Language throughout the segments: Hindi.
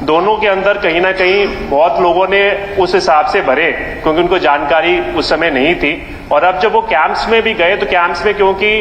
दोनों के अंदर कहीं ना कहीं बहुत लोगों ने उस हिसाब से भरे क्योंकि उनको जानकारी उस समय नहीं थी। और अब जब वो कैंप्स में भी गए तो कैंप्स में क्योंकि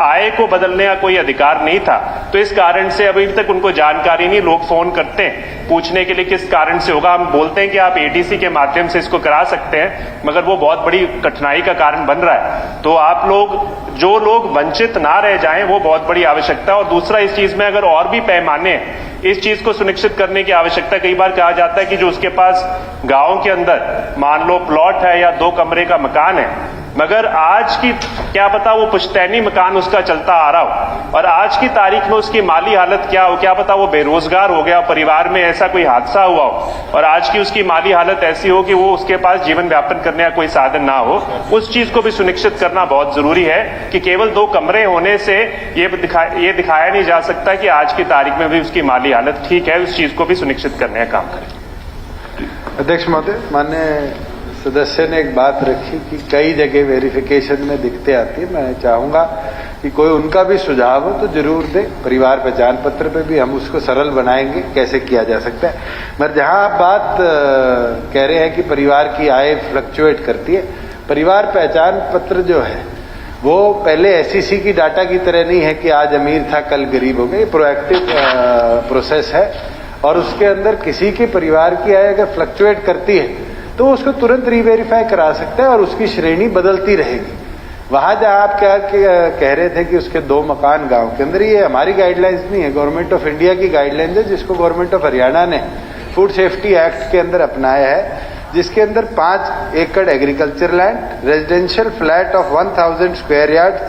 आय को बदलने का कोई अधिकार नहीं था, तो इस कारण से अभी तक उनको जानकारी नहीं। लोग फोन करते हैं पूछने के लिए किस कारण से होगा, हम बोलते हैं कि आप एडीसी के माध्यम से इसको करा सकते हैं, मगर वो बहुत बड़ी कठिनाई का कारण बन रहा है। तो आप लोग, जो लोग वंचित ना रह जाएं, वो बहुत बड़ी आवश्यकता है। और दूसरा, इस चीज में अगर और भी पैमाने इस चीज को सुनिश्चित करने की आवश्यकता, कई बार कहा जाता है कि जो उसके पास गांव के अंदर मान लो प्लॉट है या 2 कमरे का मकान है, मगर आज की क्या पता वो पुश्तैनी मकान उसका चलता आ रहा हो और आज की तारीख में उसकी माली हालत क्या हो, क्या पता वो बेरोजगार हो गया, परिवार में ऐसा कोई हादसा हुआ हो और आज की उसकी माली हालत ऐसी हो कि वो उसके पास जीवन व्यापन करने का कोई साधन ना हो। उस चीज को भी सुनिश्चित करना बहुत जरूरी है कि केवल 2 कमरे होने से ये दिखाया नहीं जा सकता कि आज की तारीख में भी उसकी माली हालत ठीक है। उस चीज को भी सुनिश्चित करने का काम करें। अध्यक्ष महोदय, माननीय सदस्य ने एक बात रखी कि कई जगह वेरिफिकेशन में दिक्कतें आती है। मैं चाहूंगा कि कोई उनका भी सुझाव हो तो जरूर दे। परिवार पहचान पत्र पे भी हम उसको सरल बनाएंगे कैसे किया जा सकता है। मगर जहां आप बात कह रहे हैं कि परिवार की आय फ्लक्चुएट करती है, परिवार पहचान पत्र जो है वो पहले एसईसी की डाटा की तरह नहीं है कि आज अमीर था कल गरीब हो गया। ये प्रोएक्टिव प्रोसेस है और उसके अंदर किसी के परिवार की आय अगर फ्लक्चुएट करती है तो उसको तुरंत रीवेरीफाई करा सकता है और उसकी श्रेणी बदलती रहेगी। वहां जहां आप क्या कह रहे थे कि उसके 2 मकान गांव के अंदर, ये हमारी गाइडलाइंस नहीं है, गवर्नमेंट ऑफ इंडिया की गाइडलाइंस है जिसको गवर्नमेंट ऑफ हरियाणा ने फूड सेफ्टी एक्ट के अंदर अपनाया है, जिसके अंदर 5 एकड़ agriculture land, residential flat of 1000 square yard,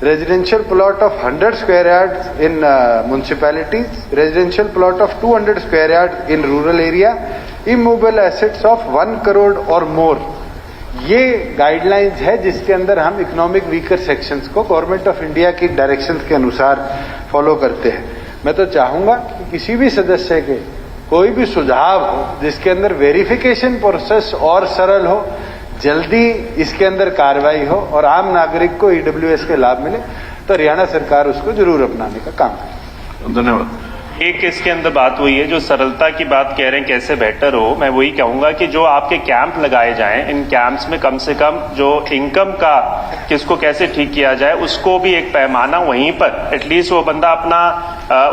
residential plot of 100 square yards in municipalities, residential plot of 200 square yards in rural area, immovable assets of 1 crore or more। ये गाइडलाइंस है जिसके अंदर हम इकोनॉमिक वीकर सेक्शंस को गवर्नमेंट ऑफ इंडिया की डायरेक्शंस के अनुसार फॉलो करते हैं। मैं तो चाहूंगा कि किसी भी सदस्य के कोई भी सुझाव हो जिसके अंदर वेरिफिकेशन प्रोसेस और सरल हो, जल्दी इसके अंदर कार्रवाई हो और आम नागरिक को ईडब्ल्यूएस के लाभ मिले, तो हरियाणा सरकार उसको जरूर अपनाने का काम करे। धन्यवाद। एक इसके अंदर बात हुई है, जो सरलता की बात कह रहे हैं कैसे बेहतर हो, मैं वही कहूंगा कि जो आपके कैंप लगाए जाएं, इन कैंप्स में कम से कम जो इनकम का किसको कैसे ठीक किया जाए उसको भी एक पैमाना वहीं पर एटलीस्ट वो बंदा अपना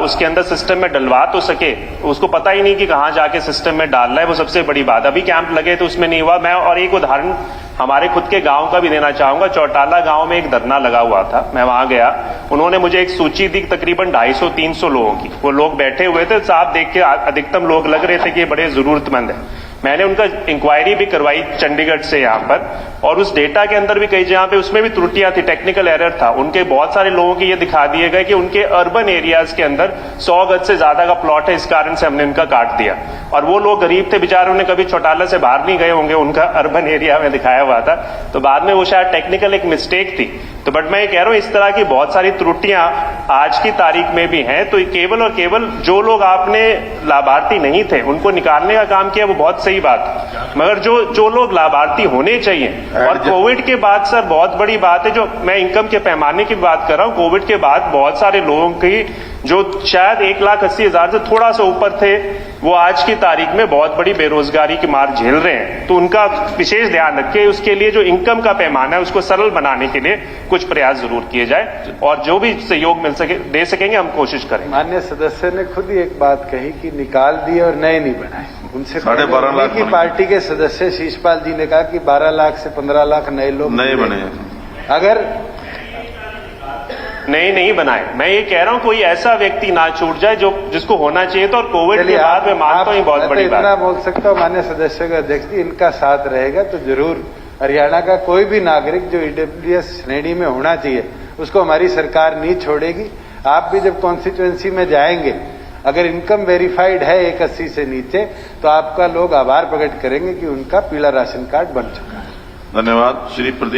उसके अंदर सिस्टम में डलवा तो सके। उसको पता ही नहीं कि कहाँ जाके सिस्टम में डालना है, वो सबसे बड़ी बात। अभी कैंप लगे तो उसमें नहीं हुआ। मैं और एक उदाहरण हमारे खुद के गांव का भी देना चाहूंगा। चौटाला गांव में एक धरना लगा हुआ था, मैं वहां गया, उन्होंने मुझे एक सूची दी तकरीबन 250-300 लोगों की। वो लोग बैठे हुए थे, साफ देख के अधिकतम लोग लग रहे थे कि ये बड़े जरूरतमंद है। मैंने उनका इंक्वायरी भी करवाई चंडीगढ़ से यहाँ पर, और उस डेटा के अंदर भी कई जगह पे उसमें भी त्रुटियां थी, टेक्निकल एरर था। उनके बहुत सारे लोगों के ये दिखा दिए गए कि उनके अर्बन एरियाज के अंदर 100 गज से ज्यादा का प्लॉट है, इस कारण से हमने उनका काट दिया। और वो लोग गरीब थे बेचारे, उन्हें कभी चौटाला से बाहर नहीं गए होंगे, उनका अर्बन एरिया में दिखाया हुआ था। तो बाद में वो शायद टेक्निकल एक मिस्टेक थी। तो बट मैं ये कह रहा हूं इस तरह की बहुत सारी त्रुटियां आज की तारीख में भी हैं। तो केवल और केवल जो लोग आपने लाभार्थी नहीं थे उनको निकालने का काम किया, वो बहुत सही बात, मगर जो लोग लाभार्थी होने चाहिए। और कोविड के बाद सर बहुत बड़ी बात है, जो मैं इनकम के पैमाने की बात कर रहा हूं, कोविड के बाद बहुत सारे लोगों की जो शायद 1,80,000 से थोड़ा सा ऊपर थे, वो आज की तारीख में बहुत बड़ी बेरोजगारी की मार झेल रहे हैं। तो उनका विशेष ध्यान रखें। उसके लिए जो इनकम का पैमाना है उसको सरल बनाने के लिए कुछ प्रयास जरूर किए जाए और जो भी सहयोग मिल सके दे सकेंगे हम कोशिश करेंगे। माननीय सदस्य ने खुद ही एक बात कही कि निकाल दिए और नए नहीं बनाए। उनसे 12.5 लाख की पार्टी के सदस्य शीशपाल जी ने कहा कि 12 लाख से 15 लाख नए लोग नए बने। अगर नहीं बनाए, मैं ये कह रहा हूं कोई ऐसा व्यक्ति ना छूट जाए जो जिसको होना चाहिए। तो और कोविड के बाद में मानता हूं बहुत बड़ी बात। इतना बोल सकता हूं माननीय सदस्य का अध्यक्ष जी, इनका साथ रहेगा तो जरूर हरियाणा का कोई भी नागरिक जो ईडब्ल्यूएस श्रेणी में होना चाहिए उसको हमारी सरकार नहीं छोड़ेगी। आप भी जब कॉन्स्टिट्यूएंसी में जाएंगे, अगर इनकम वेरीफाइड है 180 से नीचे, तो आपका लोग आभार प्रकट करेंगे कि उनका पीला राशन कार्ड बन चुका है। धन्यवाद श्री प्रदीप।